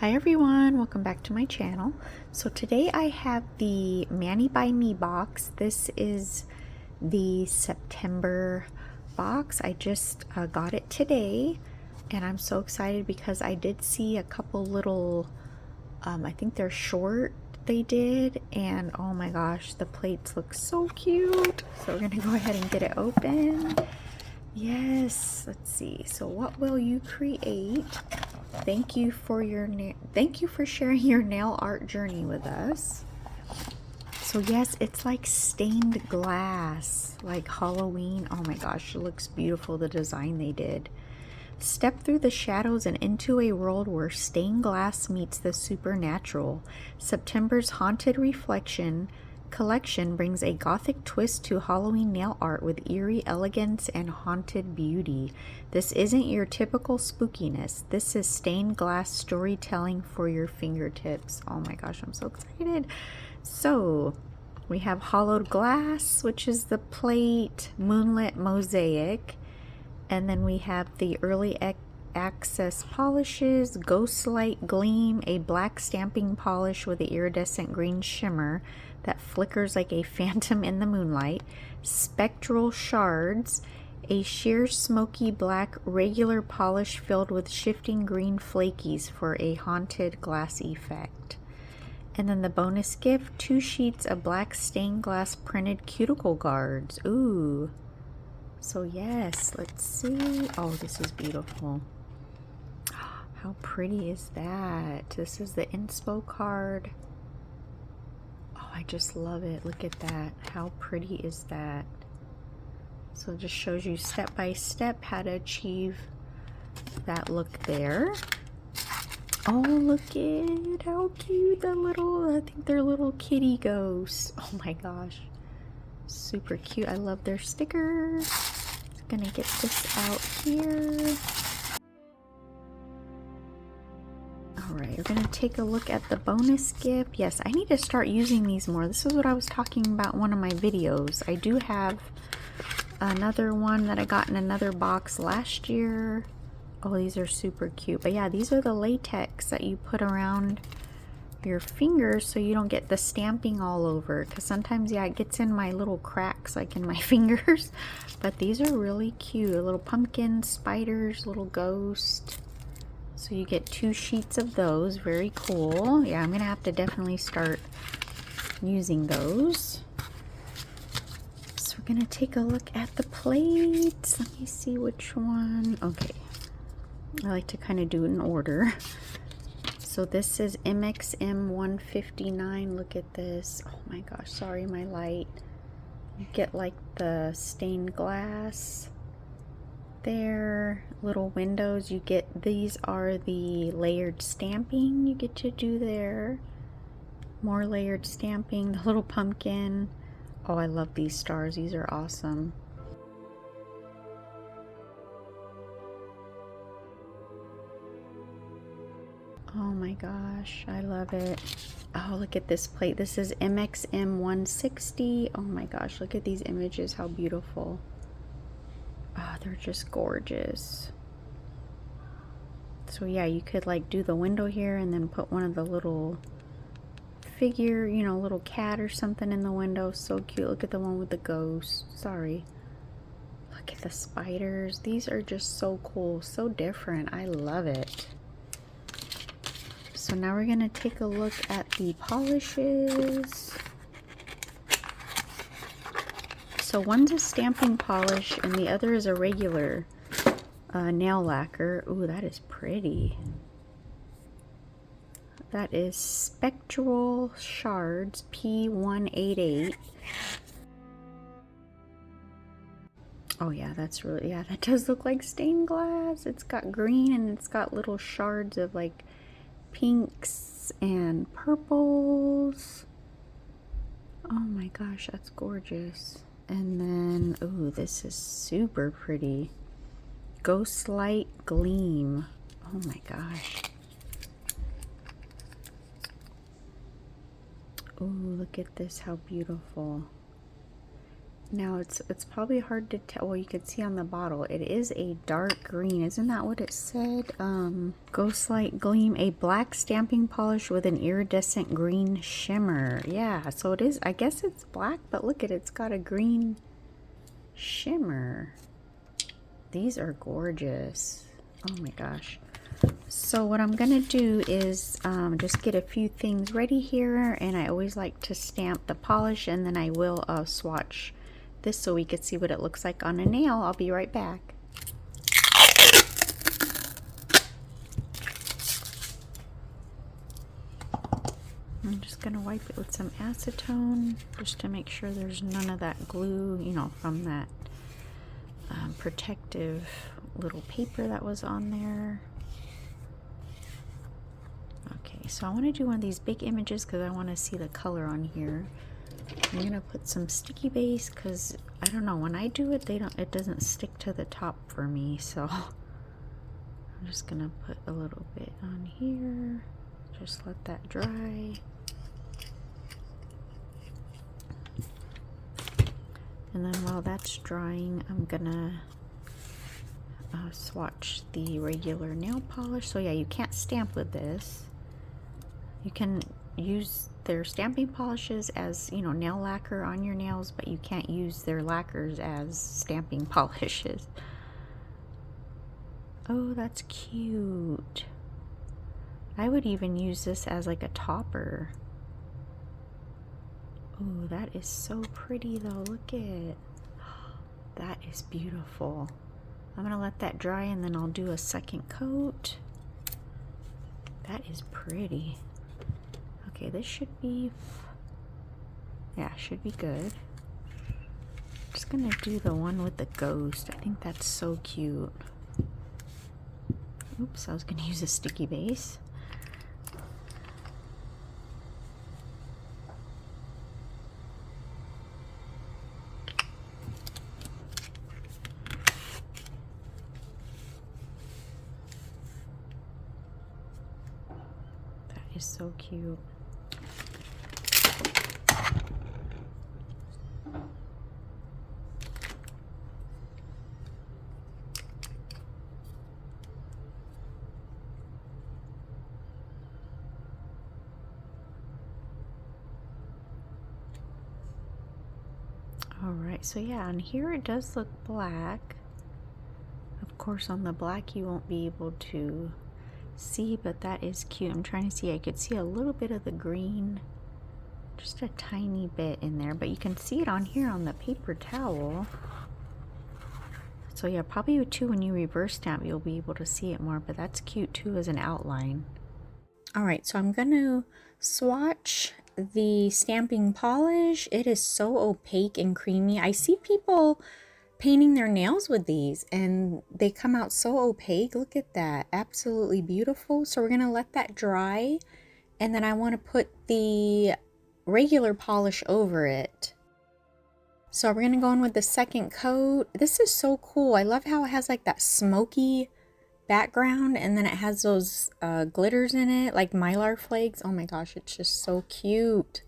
Hi everyone, welcome back to my channel. So today I have the Mani by Me box. This is the September box. I just got it today and I'm so excited because I did see a couple little, I think they're short they did, and oh my gosh, the plates look so cute. So we're gonna go ahead and get it open. Yes, let's see. So what will you create? Thank you for sharing your nail art journey with us. So yes, it's like stained glass, like Halloween. Oh my gosh, it looks beautiful, the design they did. Step through the shadows and into a world where stained glass meets the supernatural. September's Haunted Reflection collection brings a gothic twist to Halloween nail art with eerie elegance and haunted beauty. This isn't your typical spookiness. This is stained glass storytelling for your fingertips. Oh my gosh, I'm so excited. So we have hollowed glass, which is the plate, moonlit mosaic, and then we have the early access polishes, ghost light gleam, a black stamping polish with the iridescent green shimmer that flickers like a phantom in the moonlight, spectral shards, a sheer smoky black regular polish filled with shifting green flakies for a haunted glass effect. And then the bonus gift, 2 sheets of black stained glass printed cuticle guards. Ooh. So yes, let's see. Oh, this is beautiful. How pretty is that? This is the inspo card. Oh, I just love it. Look at that. How pretty is that? So it just shows you step by step how to achieve that look there. Oh, look at how cute the little, I think they're little kitty ghosts. Oh my gosh. Super cute. I love their stickers. Gonna get this out here. Alright, we're gonna take a look at the bonus gift. Yes, I need to start using these more. This is what I was talking about in one of my videos. I do have another one that I got in another box last year. Oh, these are super cute. But yeah, these are the latex that you put around your fingers so you don't get the stamping all over, because sometimes, yeah, it gets in my little cracks like in my fingers. But these are really cute. Little pumpkins, spiders, little ghost. So you get 2 sheets of those. Very cool. Yeah, I'm gonna have to definitely start using those. So we're gonna take a look at the plates. Let me see which one. Okay, I like to kind of do it in order. So this is MXM 159. Look at this. Oh my gosh, sorry, my light. You get like the stained glass there, little windows. You get, these are the layered stamping you get to do there. More layered stamping, the little pumpkin. Oh, I love these stars. These are awesome. Oh my gosh, I love it. Oh, look at this plate. This is MXM 160. Oh my gosh, look at these images. How beautiful. Oh, they're just gorgeous. So yeah, you could like do the window here and then put one of the little figure, you know, little cat or something in the window. So cute. Look at the one with the ghost. Sorry. Look at the spiders. These are just so cool, so different. I love it. So now we're gonna take a look at the polishes. So one's a stamping polish and the other is a regular nail lacquer. Ooh, that is pretty. That is Spectral Shards P188. Oh yeah, that's really, yeah, that does look like stained glass. It's got green and it's got little shards of like pinks and purples. Oh my gosh, that's gorgeous. And then, ooh, this is super pretty. Ghost Light Gleam. Oh my gosh. Ooh, look at this, how beautiful. Now it's probably hard to tell. Well, you can see on the bottle it is a dark green. Isn't that what it said? Ghostlight Gleam, a black stamping polish with an iridescent green shimmer. Yeah, so it is. I guess it's black, but look at it. It's got a green shimmer. These are gorgeous. Oh my gosh. So what I'm gonna do is just get a few things ready here, and I always like to stamp the polish, and then I will swatch this so we could see what it looks like on a nail. I'll be right back. I'm just gonna wipe it with some acetone just to make sure there's none of that glue, you know, from that protective little paper that was on there. Okay, so I want to do one of these big images because I want to see the color on here. I'm gonna put some sticky base because I don't know, when I do it, it doesn't stick to the top for me, so I'm just gonna put a little bit on here. Just let that dry. And then while that's drying, I'm gonna swatch the regular nail polish. So yeah, you can't stamp with this. You can use their stamping polishes as, you know, nail lacquer on your nails, but you can't use their lacquers as stamping polishes. Oh, that's cute. I would even use this as like a topper. Oh, that is so pretty though. Look at it. That is beautiful. I'm gonna let that dry and then I'll do a second coat. That is pretty. Okay, this should be, yeah, should be good. I'm just gonna do the one with the ghost. I think that's so cute. Oops, I was gonna use a sticky base. That is so cute. Alright, so yeah, on here it does look black. Of course, on the black you won't be able to see, but that is cute. I'm trying to see, I could see a little bit of the green, just a tiny bit in there, but you can see it on here on the paper towel. So yeah, probably too when you reverse stamp you'll be able to see it more, but that's cute too as an outline. Alright, so I'm going to swatch the stamping polish. It is so opaque and creamy. I see people painting their nails with these and they come out so opaque. Look at that. Absolutely beautiful. So we're going to let that dry, and then I want to put the regular polish over it. So we're going to go in with the second coat. This is so cool. I love how it has like that smoky background, and then it has those glitters in it like mylar flakes. Oh my gosh, it's just so cute.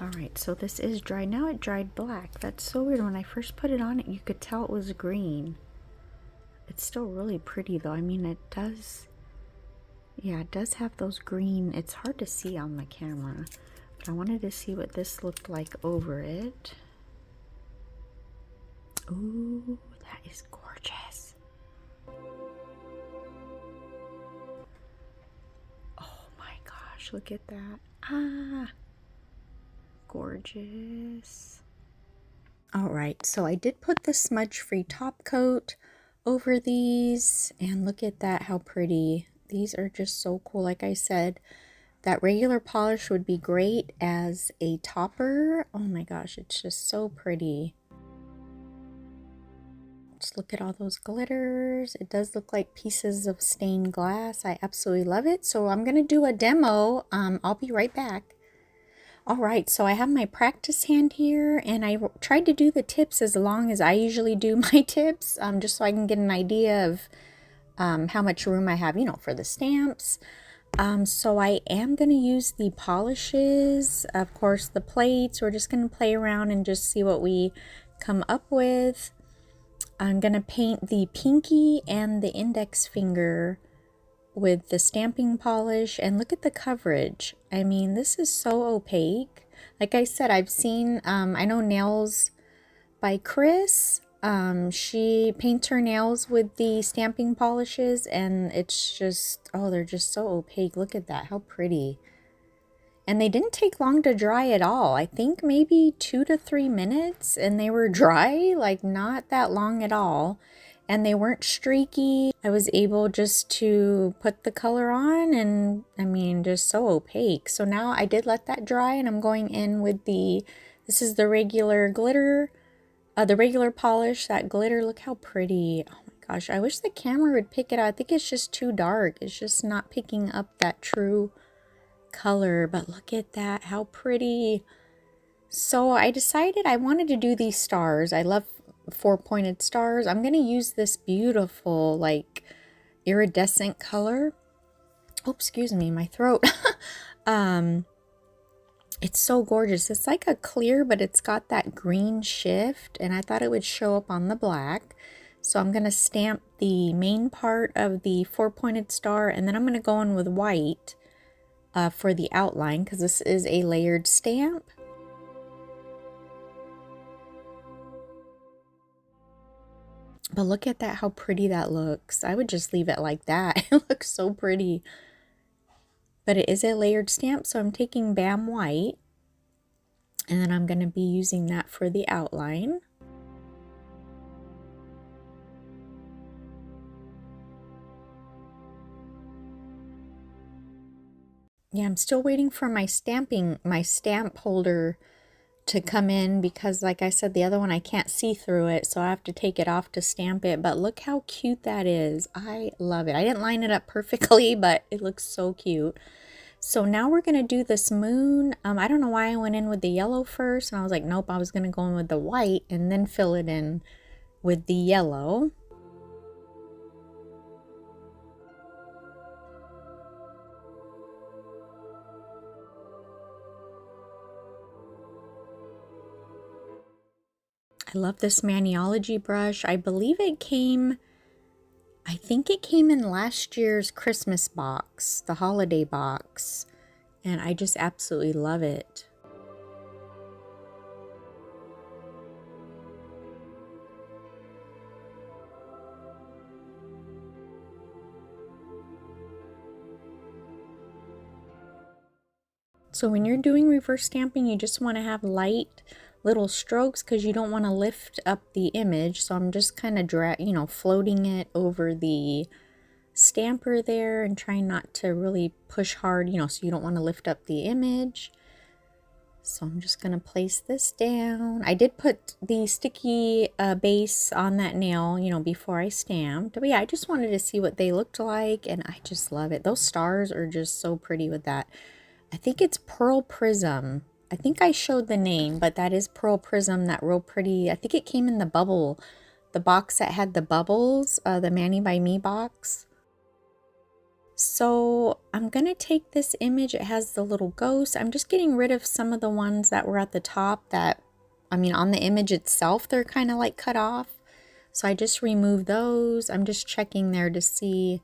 Alright, so this is dry. Now it dried black. That's so weird. When I first put it on, you could tell it was green. It's still really pretty though. I mean, it does, yeah, it does have those green. It's hard to see on the camera, but I wanted to see what this looked like over it. Ooh, that is gorgeous. Oh my gosh, look at that. Ah, gorgeous. All right, so I did put the smudge-free top coat over these, and look at that, how pretty. These are just so cool. Like I said, that regular polish would be great as a topper. Oh my gosh, it's just so pretty. Just look at all those glitters. It does look like pieces of stained glass. I absolutely love it. So I'm going to do a demo. I'll be right back. All right, so I have my practice hand here, and I tried to do the tips as long as I usually do my tips, just so I can get an idea of how much room I have, you know, for the stamps. So I am going to use the polishes, of course, the plates. We're just going to play around and just see what we come up with. I'm going to paint the pinky and the index finger with the stamping polish, and look at the coverage. I mean, this is so opaque. Like I said, I've seen, I know Nails by Chris. She paints her nails with the stamping polishes, and it's just, oh, they're just so opaque. Look at that, how pretty. And they didn't take long to dry at all. I think maybe 2 to 3 minutes, and they were dry, like not that long at all. And they weren't streaky. I was able just to put the color on, and I mean, just so opaque. So now I did let that dry, and I'm going in with this is the regular glitter, the regular polish, that glitter. Look how pretty. Oh my gosh, I wish the camera would pick it up. I think it's just too dark. It's just not picking up that true color, but look at that, how pretty. So I decided I wanted to do these stars. I love 4-pointed stars. I'm going to use this beautiful, like, iridescent color. Oh, excuse me, my throat. It's so gorgeous. It's like a clear, but it's got that green shift, and I thought it would show up on the black. So I'm going to stamp the main part of the 4-pointed star, and then I'm going to go in with white for the outline, because this is a layered stamp. But look at that, how pretty that looks. I would just leave it like that. It looks so pretty. But it is a layered stamp, so I'm taking Bam White, and then I'm going to be using that for the outline. Yeah, I'm still waiting for my stamp holder to come in, because like I said, the other one I can't see through it, so I have to take it off to stamp it. But look how cute that is. I love it. I didn't line it up perfectly, but it looks so cute. So now we're going to do this moon. I don't know why I went in with the yellow first, and I was like, nope, I was going to go in with the white and then fill it in with the yellow. I love this Maniology brush. I believe it came, I think it came in last year's Christmas box, the holiday box, and I just absolutely love it. So when you're doing reverse stamping, you just want to have light little strokes, because you don't want to lift up the image. So I'm just kind of floating it over the stamper there, and trying not to really push hard, so you don't want to lift up the image. So I'm just going to place this down. I did put the sticky base on that nail, before I stamped. But yeah, I just wanted to see what they looked like, and I just love it. Those stars are just so pretty with that. I think it's Pearl Prism. I think I showed the name, but that is Pearl Prism, that real pretty. I think it came in the box that had the bubbles, the Mani by Me box. So I'm going to take this image. It has the little ghost. I'm just getting rid of some of the ones that were at the top that, on the image itself, they're kind of like cut off. So I just removed those. I'm just checking there to see.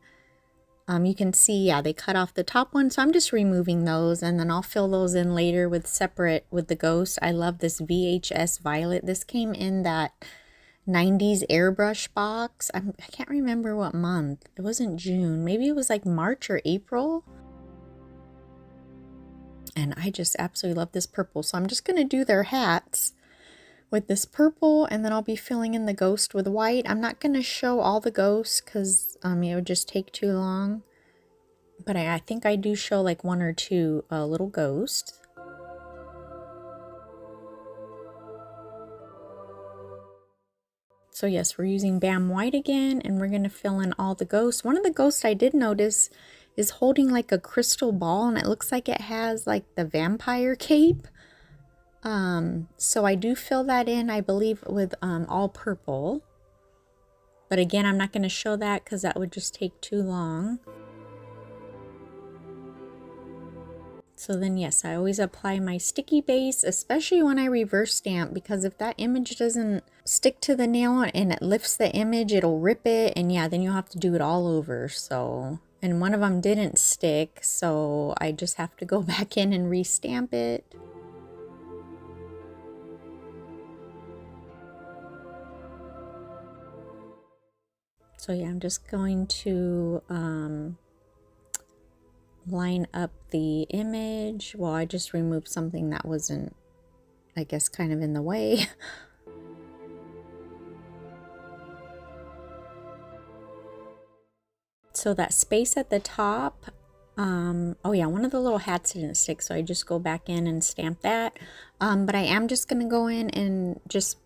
You can see, yeah, they cut off the top one, so I'm just removing those, and then I'll fill those in later with the ghost. I love this VHS Violet. This came in that 90s airbrush box. I can't remember what month. It wasn't June. Maybe it was like March or April. And I just absolutely love this purple. So I'm just going to do their hats with this purple, and then I'll be filling in the ghost with white. I'm not going to show all the ghosts, because it would just take too long. But I think I do show like 1 or 2 little ghosts. So yes, we're using Bam White again, and we're going to fill in all the ghosts. One of the ghosts I did notice is holding like a crystal ball, and it looks like it has like the vampire cape. So I do fill that in, I believe, with all purple. But again, I'm not going to show that because that would just take too long. So then, yes, I always apply my sticky base, especially when I reverse stamp, because if that image doesn't stick to the nail and it lifts the image, it'll rip it. And yeah, then you'll have to do it all over. So, and one of them didn't stick, so I just have to go back in and re-stamp it. So yeah, I'm just going to line up the image. Well, I just removed something that wasn't, I guess, kind of in the way. So that space at the top, oh yeah, one of the little hats didn't stick, so I just go back in and stamp that. But I am just gonna go in and just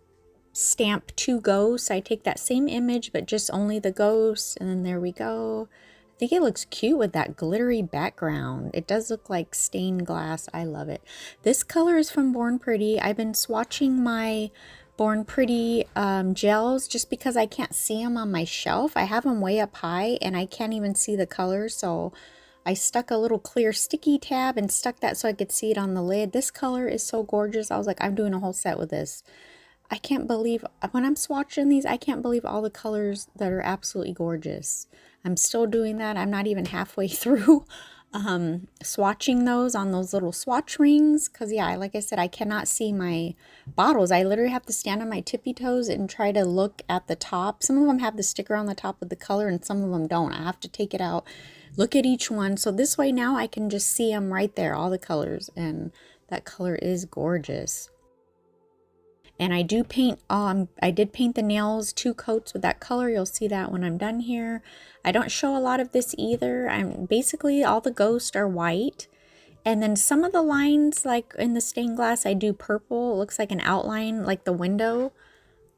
stamp 2 ghosts. I take that same image, but just only the ghosts, and then there we go. I think it looks cute with that glittery background. It does look like stained glass. I love it. This color is from Born Pretty. I've been swatching my Born Pretty gels just because I can't see them on my shelf. I have them way up high and I can't even see the colors, so I stuck a little clear sticky tab and stuck that so I could see it on the lid. This color is so gorgeous. I was like, I'm doing a whole set with this. I can't believe, when I'm swatching these, I can't believe all the colors that are absolutely gorgeous. I'm still doing that. I'm not even halfway through swatching those on those little swatch rings. Because yeah, like I said, I cannot see my bottles. I literally have to stand on my tippy toes and try to look at the top. Some of them have the sticker on the top with the color and some of them don't. I have to take it out, look at each one. So this way now I can just see them right there, all the colors. And that color is gorgeous. And I do paint, I did paint the nails 2 coats with that color. You'll see that when I'm done here. I don't show a lot of this either. I'm basically, all the ghosts are white. And then some of the lines, like in the stained glass, I do purple. It looks like an outline, like the window.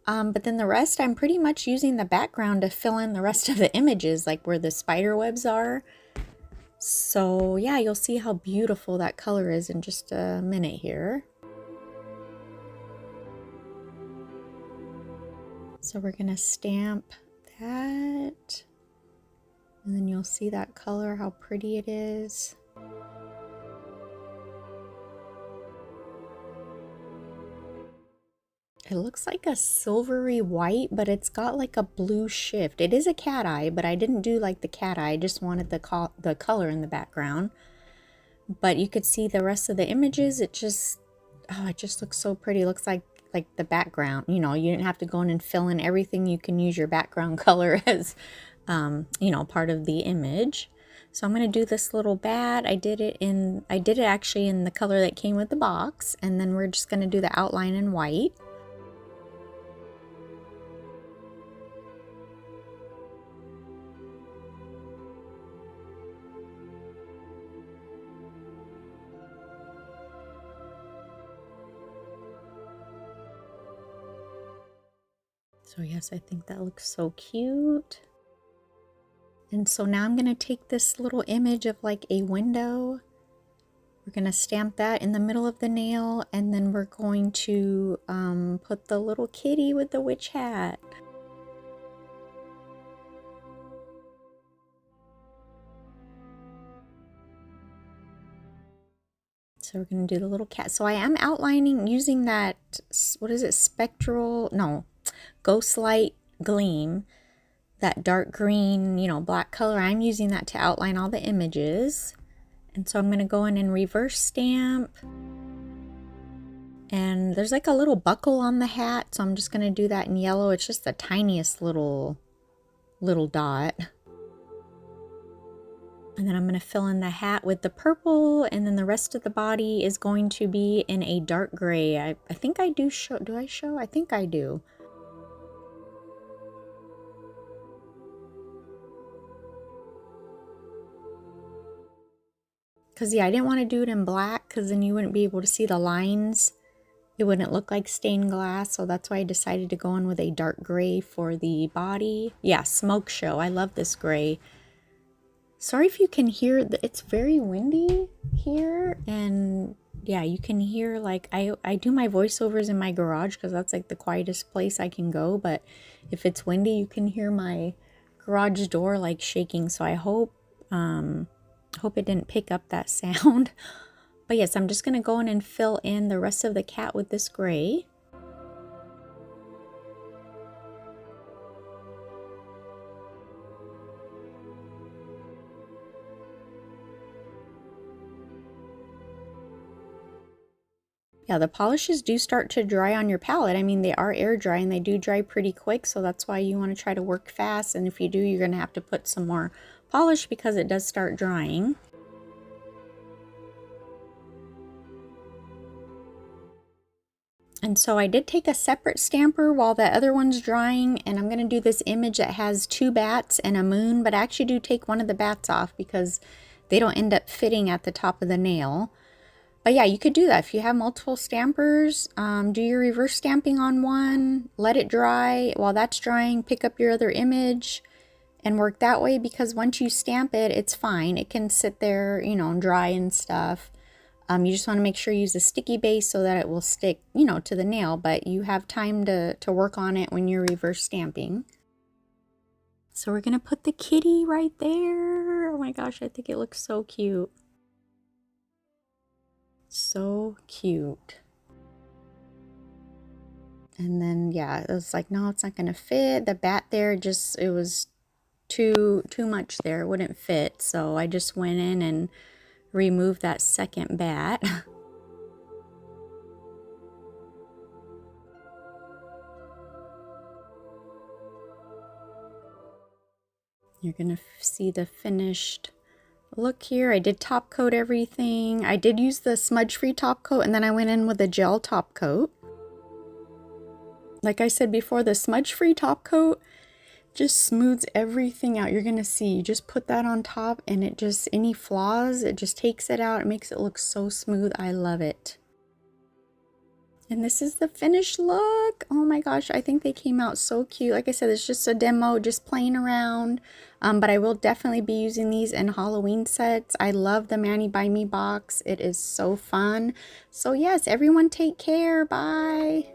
But then the rest, I'm pretty much using the background to fill in the rest of the images, like where the spider webs are. So yeah, you'll see how beautiful that color is in just a minute here. So we're going to stamp that, and then you'll see that color, how pretty it is. It looks like a silvery white, but it's got like a blue shift. It is a cat eye, but I didn't do like the cat eye. I just wanted the color in the background. But you could see the rest of the images. It just, oh, it just looks so pretty. It looks like the background, you know, you didn't have to go in and fill in everything. You can use your background color as, you know, part of the image. So I'm going to do this little bat. I did it actually in the color that came with the box. And then we're just going to do the outline in white. So yes, I think that looks so cute. And so now I'm going to take this little image of like a window. We're going to stamp that in the middle of the nail, and then we're going to put the little kitty with the witch hat. So we're going to do the little cat. So I am outlining using that, what is it, Ghost Light Gleam, that dark green, you know, black color. I'm using that to outline all the images. And so I'm going to go in and reverse stamp. And there's like a little buckle on the hat, so I'm just going to do that in yellow. It's just the tiniest little dot. And then I'm going to fill in the hat with the purple, and then the rest of the body is going to be in a dark gray. I think I do show. Do I show? I think I do. Because yeah, I didn't want to do it in black because then you wouldn't be able to see the lines. It wouldn't look like stained glass, so that's why I decided to go in with a dark gray for the body. Yeah, Smoke Show. I love this gray. Sorry if you can hear, it's very windy here, and yeah, you can hear, like, I do my voiceovers in my garage because that's like the quietest place I can go, but if it's windy, you can hear my garage door like shaking, so I hope it didn't pick up that sound. But yes, I'm just going to go in and fill in the rest of the cat with this gray. Yeah, the polishes do start to dry on your palette. I mean, they are air dry and they do dry pretty quick, so that's why you want to try to work fast. And if you do, you're going to have to put some more polish because it does start drying. And so I did take a separate stamper while the other one's drying, and I'm going to do this image that has 2 bats and a moon, but I actually do take one of the bats off because they don't end up fitting at the top of the nail. But yeah, you could do that. If you have multiple stampers, do your reverse stamping on one, let it dry. While that's drying, pick up your other image and work that way, because once you stamp it, it's fine. It can sit there, you know, dry and stuff. You just want to make sure you use a sticky base so that it will stick, you know, to the nail, but you have time to work on it when you're reverse stamping. So we're going to put the kitty right there. Oh my gosh, I think it looks so cute. So cute. And then yeah, it was like, no, it's not gonna fit. The bat there, just it was too much there, it wouldn't fit. So I just went in and removed that second bat. You're gonna see the finished look here. I did top coat everything. I did use the smudge free top coat, and then I went in with a gel top coat. Like I said before, the smudge free top coat just smooths everything out. You're gonna see, you just put that on top and it just, any flaws, it just takes it out. It makes it look so smooth. I love it. And this is the finished look. Oh my gosh, I think they came out so cute. Like I said, it's just a demo, just playing around. But I will definitely be using these in Halloween sets. I love the Mani by Me box. It is so fun. So yes, everyone take care. Bye.